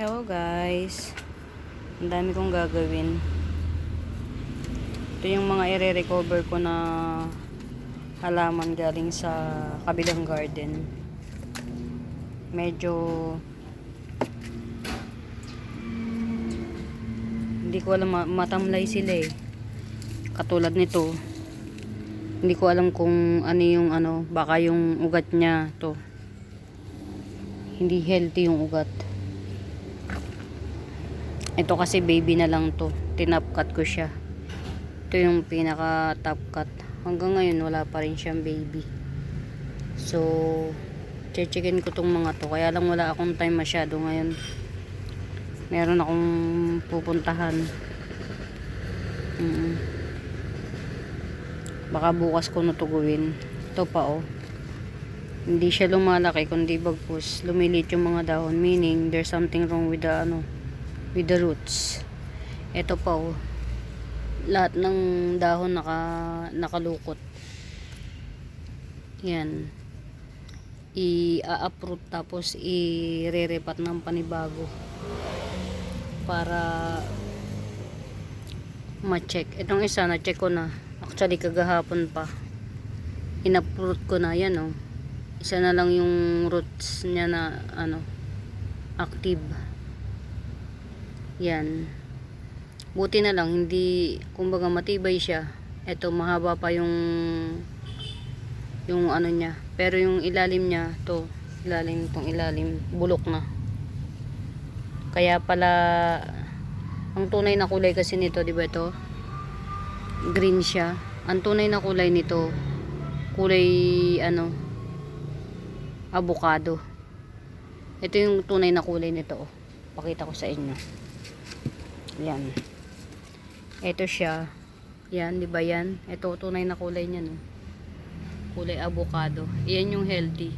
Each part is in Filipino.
Hello guys, ang dami kong gagawin. Ito yung mga i-recover ko na halaman galing sa kabilang garden. Medyo hindi ko alam, matamlay sila eh. Katulad nito, hindi ko alam kung ano yung baka yung ugat niya to, hindi healthy yung ugat. Ito kasi baby na lang to, tinapkat ko siya. Ito yung pinaka top cut. Hanggang ngayon wala pa rin siyang baby. So checkin ko tong mga to, kaya lang wala akong time masyado ngayon. Meron akong pupuntahan. Baka bukas ko natuguin. Ito pa oh, hindi siya lumalaki kundi bagkus lumilit yung mga dahon, meaning there's something wrong with the with the roots. Ito pa oh, lahat ng dahon nakalukot. Yan, i-uproot tapos i-re-repat ng panibago para ma-check. Itong isa na check ko na, actually kagahapon pa in-uproot ko na. Yan oh, isa na lang yung roots niya na active. Yan, buti na lang hindi, kumbaga matibay siya. Ito mahaba pa yung niya, pero yung ilalim niya to, itong ilalim bulok na. Kaya pala ang tunay na kulay kasi nito, di ba, ito green siya. Ang tunay na kulay nito kulay avocado. Ito yung tunay na kulay nito oh. Pakita ko sa inyo. Yan, ito siya. Yan, di ba yan? Ito tunay na kulay niya no, kulay avocado. Yan yung healthy.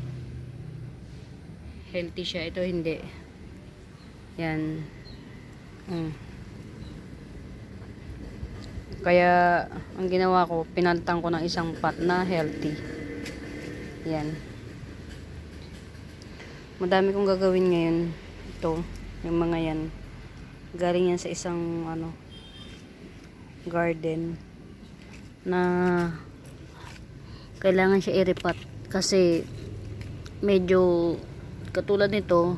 Healthy siya, ito hindi. Yan. Kaya ang ginawa ko, pinalitan ko ng isang pot na healthy. Yan, madami kong gagawin ngayon. Ito, yung mga yan galing yan sa isang garden na kailangan siya i-repat kasi medyo katulad nito,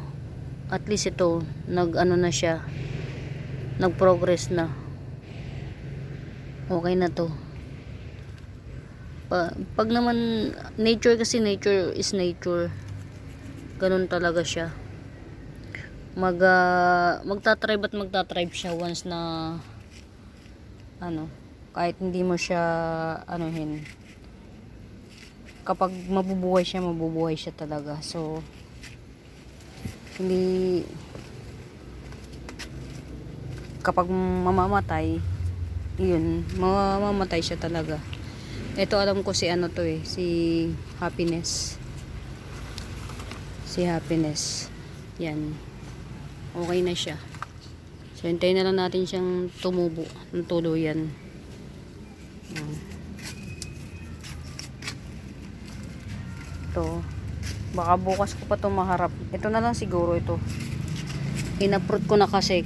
at least ito na siya, nag-progress na. Okay na to. Pag naman nature, kasi nature is nature, ganun talaga siya. Magta-thrive at magta-thrive siya once na kahit hindi mo siya kapag mabubuhay siya talaga. So hindi, kapag mamamatay, yun, mamamatay siya talaga. Ito alam ko si si Happiness. Yan, okay na siya. So hintayin na lang natin siyang tumubo ng tuluyan. Ito, baka bukas ko pa ito maharap. Ito na lang siguro ito. In-uproot ko na kasi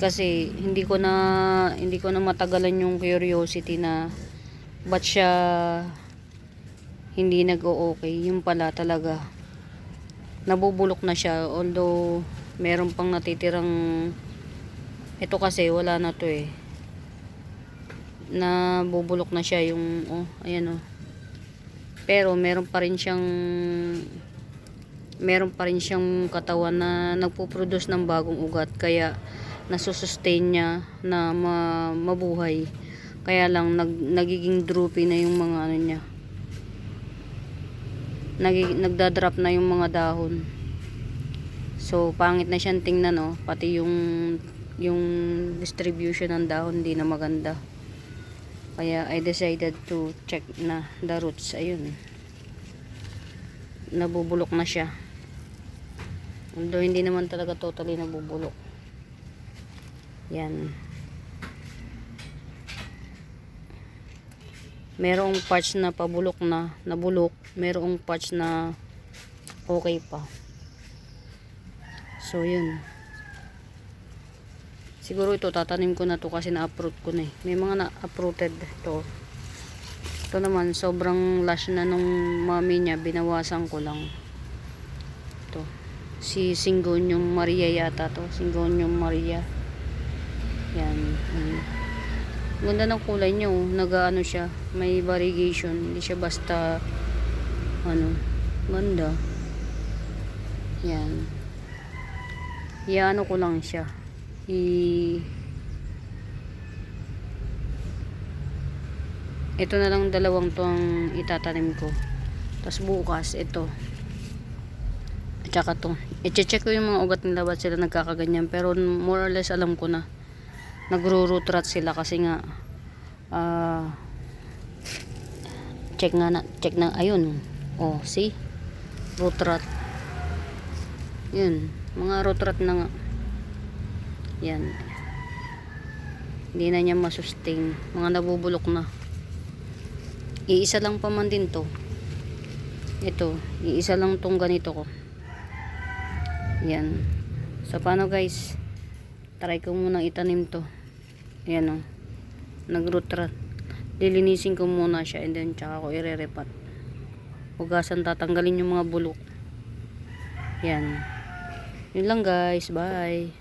hindi ko na matagalan yung curiosity na ba't siya hindi nag-o-okay. Yung pala talaga nabubulok na siya, although meron pang natitirang. Ito kasi wala na to eh, nabubulok na siya yung ayan oh. Pero meron pa rin siyang katawan na nagpo-produce ng bagong ugat, kaya nasusustain niya na mabuhay. Kaya lang nagiging droopy na yung mga niya, nagdadrop na yung mga dahon. So pangit na siyang tingnan oh, pati yung distribution ng dahon hindi na maganda. Kaya I decided to check na the roots. Ayun, nabubulok na siya, although hindi naman talaga totally nabubulok. Yan, merong parts na pabulok na nabulok, merong parts na okay pa. So yun, Siguro ito tatanim ko na to kasi na-uproot ko na eh. May mga na-uprooted to. Ito naman sobrang lush na nung mami niya, binawasan ko lang. Ito. Si Syngonium Maria yata to. Syngonium Maria. Yan. Ganda ng kulay niya oh. Nag-ano siya. May variegation. Hindi siya basta ganda. Yan. Iano ko lang siya. Ito na lang dalawang to ang itatanim ko. Tapos bukas ito. At saka to. I-check ko yung mga ugat nila ba't sila nagkakaganyan. Pero more or less alam ko na. Nagro-root rot sila kasi nga check na ayun. Oh, see? Root rot. Yun. Mga root rot na nga. Yan. Hindi na niya masustain. Mga nabubulok na. Iisa lang pa man din to. Ito. Iisa lang tong ganito ko. Yan. So, paano guys? Try ko munang itanim to. Ayan o. Nag-root rot. Lilinisin ko muna siya and then tsaka ko ire-repat. Hugasan, tatanggalin yung mga bulok. Yan. Yun lang guys. Bye.